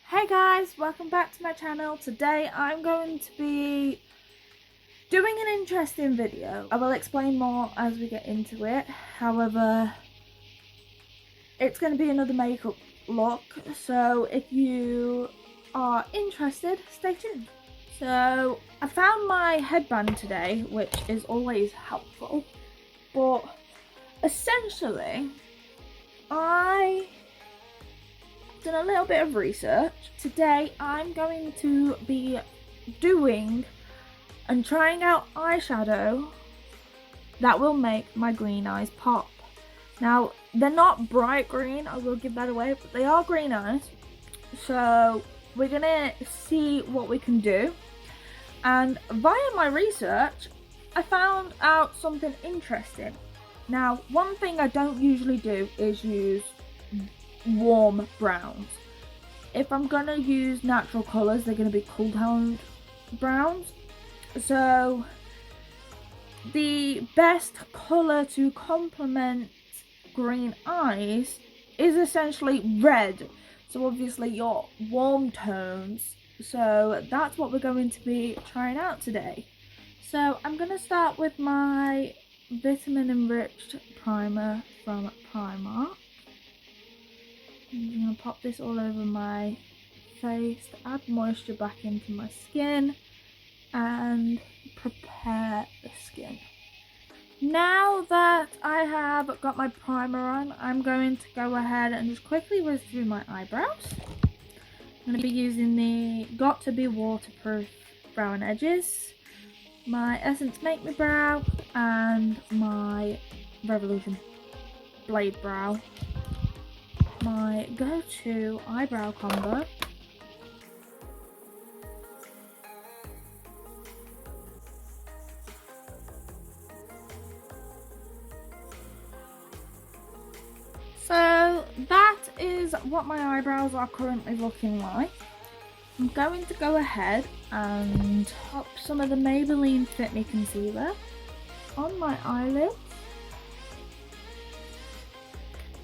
Hey guys, welcome back to my channel. Today I'm going to be doing an interesting video. I will explain more as we get into it. However, it's going to be another makeup look, so if you are interested, stay tuned. So I found my headband today, which is always helpful, but essentially I done a little bit of research. Today I'm going to be doing and trying out eyeshadow that will make my green eyes pop. Now they're not bright green, I will give that away, but they are green eyes. So we're gonna see what we can do. And via my research I found out something interesting. Now one thing I don't usually do is use warm browns. If I'm gonna use natural colours, they're gonna be cool toned browns. So the best colour to complement green eyes is essentially red. So obviously your warm tones. So that's what we're going to be trying out today. So I'm gonna start with my vitamin enriched primer from Primark. I'm just going to pop this all over my face to add moisture back into my skin and prepare the skin. Now that I have got my primer on, I'm going to go ahead and just quickly whiz through my eyebrows. I'm going to be using the Got To Be Waterproof Brow and Edges, my Essence Make Me Brow, and my Revolution Blade Brow. My go-to eyebrow combo. So that is what my eyebrows are currently looking like. I'm going to go ahead and pop some of the Maybelline Fit Me Concealer on my eyelids,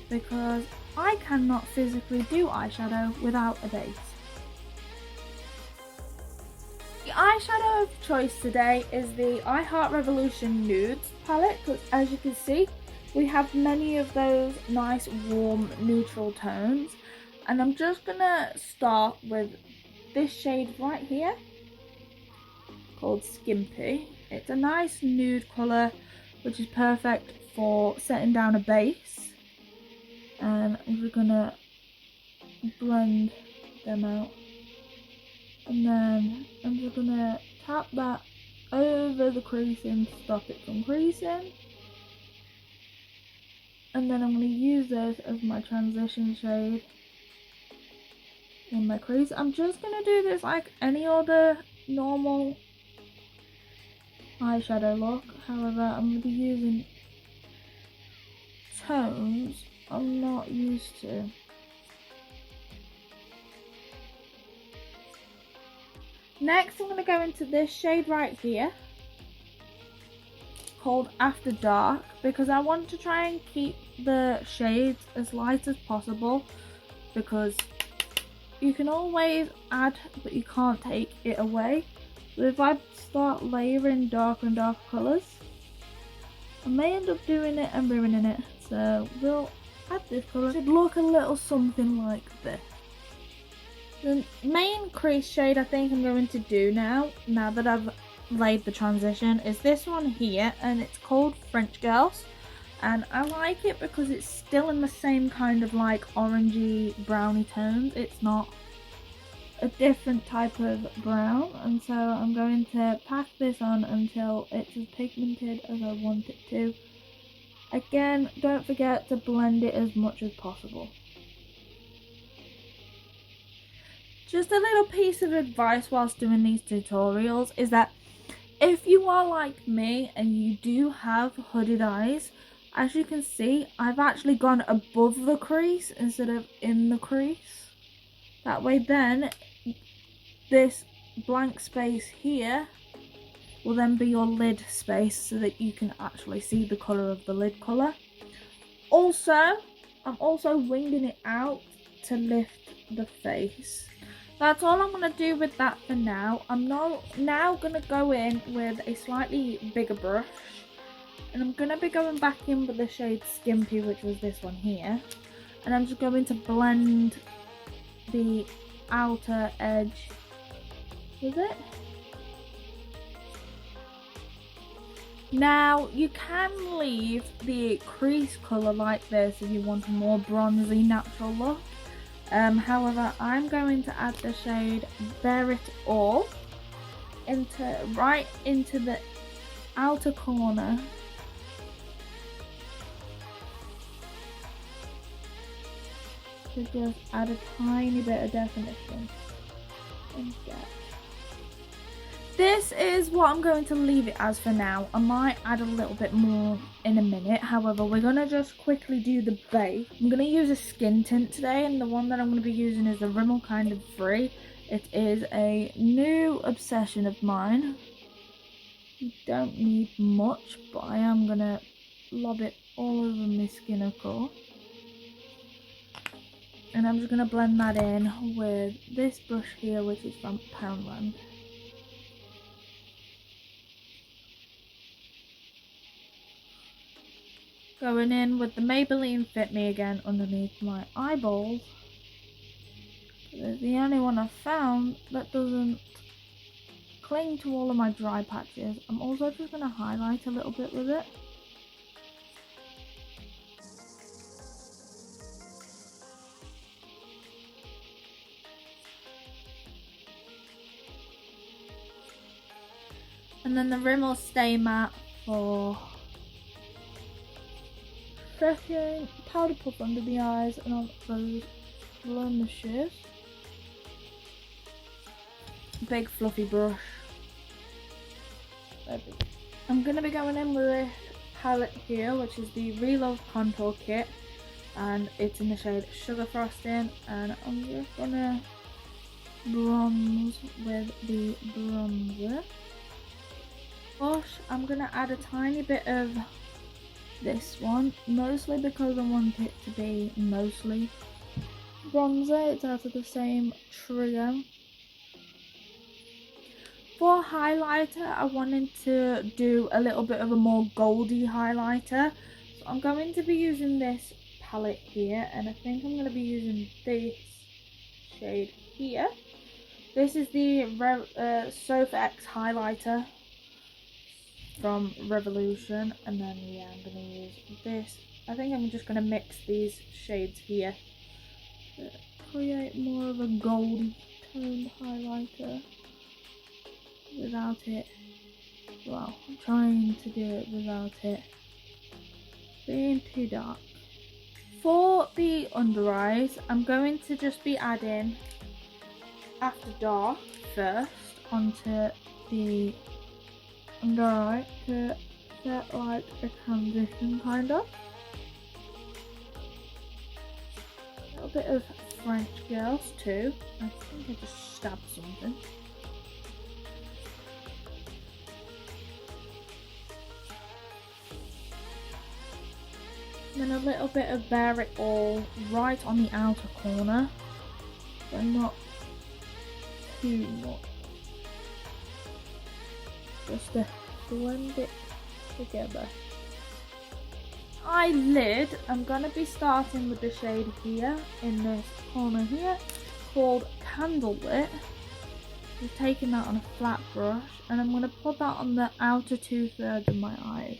because I cannot physically do eyeshadow without a base. The eyeshadow of choice today is the I Heart Revolution Nudes palette, because as you can see we have many of those nice warm neutral tones, and I'm just gonna start with this shade right here called Skimpy. It's a nice nude colour which is perfect for setting down a base. And I'm just gonna blend them out, and then I'm just gonna tap that over the creasing to stop it from creasing, and then I'm gonna use this as my transition shade in my crease. I'm just gonna do this like any other normal eyeshadow look, however I'm gonna be using tones I'm not used to. Next I'm going to go into this shade right here called After Dark, because I want to try and keep the shades as light as possible, because you can always add but you can't take it away. So if I start layering darker and darker colours, I may end up doing it and ruining it. So we'll add this colour. It should look a little something like this. The main crease shade I think I'm going to do now that I've laid the transition, is this one here, and it's called French Girls. And I like it because it's still in the same kind of like orangey browny tones. It's not a different type of brown, and so I'm going to pack this on until it's as pigmented as I want it to. Again, don't forget to blend it as much as possible. Just a little piece of advice whilst doing these tutorials is that if you are like me and you do have hooded eyes, as you can see, I've actually gone above the crease instead of in the crease. That way then, this blank space here will then be your lid space, so that you can actually see the colour of the lid colour. Also, I'm also winging it out to lift the face. That's all I'm going to do with that for now. I'm now going to go in with a slightly bigger brush. And I'm going to be going back in with the shade Skimpy, which was this one here. And I'm just going to blend the outer edge with it. Now, you can leave the crease colour like this if you want a more bronzy natural look. However, I'm going to add the shade Bare It All right into the outer corner. To just add a tiny bit of definition and depth. This is what I'm going to leave it as for now. I might add a little bit more in a minute. However, we're going to just quickly do the base. I'm going to use a skin tint today, and the one that I'm going to be using is the Rimmel Kind of Free. It is a new obsession of mine. You don't need much, but I am going to lob it all over my skin, of course. And I'm just going to blend that in with this brush here, which is from Poundland. Going in with the Maybelline Fit Me again underneath my eyeballs. It's the only one I've found that doesn't cling to all of my dry patches. I'm also just going to highlight a little bit with it. And then the Rimmel Stay Matte for second powder puff under the eyes and on those blemishes. Big fluffy brush. I'm going to be going in with this palette here, which is the Reload Contour Kit, and it's in the shade Sugar Frosting, and I'm just going to bronze with the bronzer. I'm going to add a tiny bit of this one, mostly because I want it to be mostly bronzer. It's out of the same trio. For highlighter, I wanted to do a little bit of a more goldy highlighter, so I'm going to be using this palette here, and I think I'm going to be using this shade here. This is the Sofa X highlighter from Revolution, and then yeah, I'm going to use this. I think I'm just going to mix these shades here to create more of a goldy toned highlighter without it, well, I'm trying to do it without it being too dark. For the under eyes, I'm going to just be adding After Dark first onto the under eye to set like a transition kind of. A little bit of French Girls too. I think I just stabbed something. And then a little bit of Bare It All right on the outer corner, but not too much. Just to blend it together. Eyelid, I'm going to be starting with the shade here in this corner here called Candlelit. Just taking that on a flat brush, and I'm going to put that on the outer 2/3 of my eyes.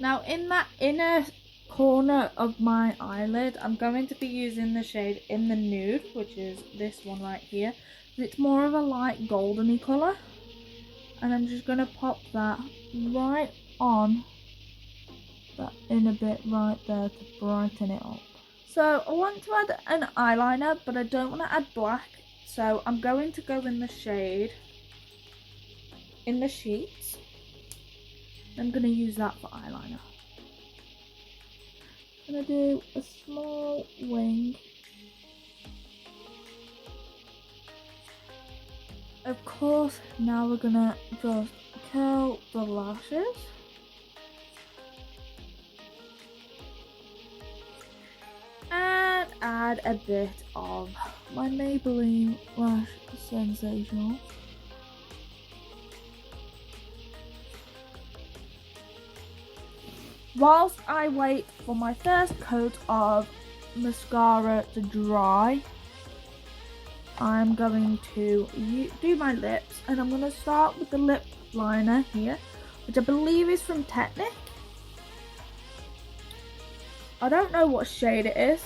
Now in that inner corner of my eyelid, I'm going to be using the shade In the Nude, which is this one right here. It's more of a light goldeny colour, and I'm just going to pop that right on that inner bit right there to brighten it up. So I want to add an eyeliner, but I don't want to add black, so I'm going to go in the shade In the Sheets. I'm going to use that for eyeliner. I'm going to do a small wing. Of course, now we're going to just curl the lashes. And add a bit of my Maybelline Lash Sensational. Whilst I wait for my first coat of mascara to dry, I'm going to do my lips, and I'm going to start with the lip liner here, which I believe is from Technic. I don't know what shade it is.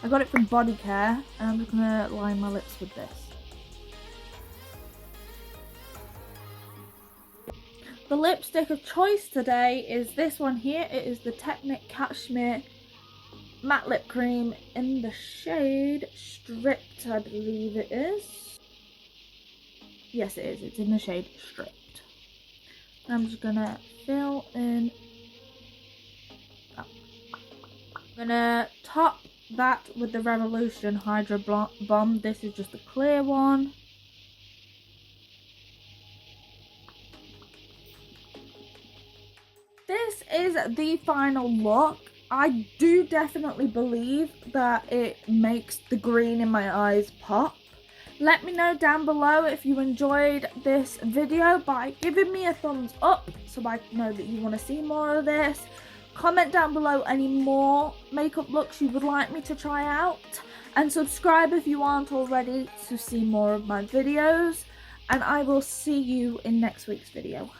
I got it from Body Care, and I'm just going to line my lips with this. The lipstick of choice today is this one here. It is the Technic Cashmere Matte Lip Cream in the shade Stripped, I believe it is. Yes, it is. It's in the shade Stripped. I'm just going to fill in. I'm going to top that with the Revolution Hydro Bomb. This is just a clear one. This is the final look. I do definitely believe that it makes the green in my eyes pop. Let me know down below if you enjoyed this video by giving me a thumbs up so I know that you want to see more of this. Comment down below any more makeup looks you would like me to try out. And subscribe if you aren't already to see more of my videos. And I will see you in next week's video.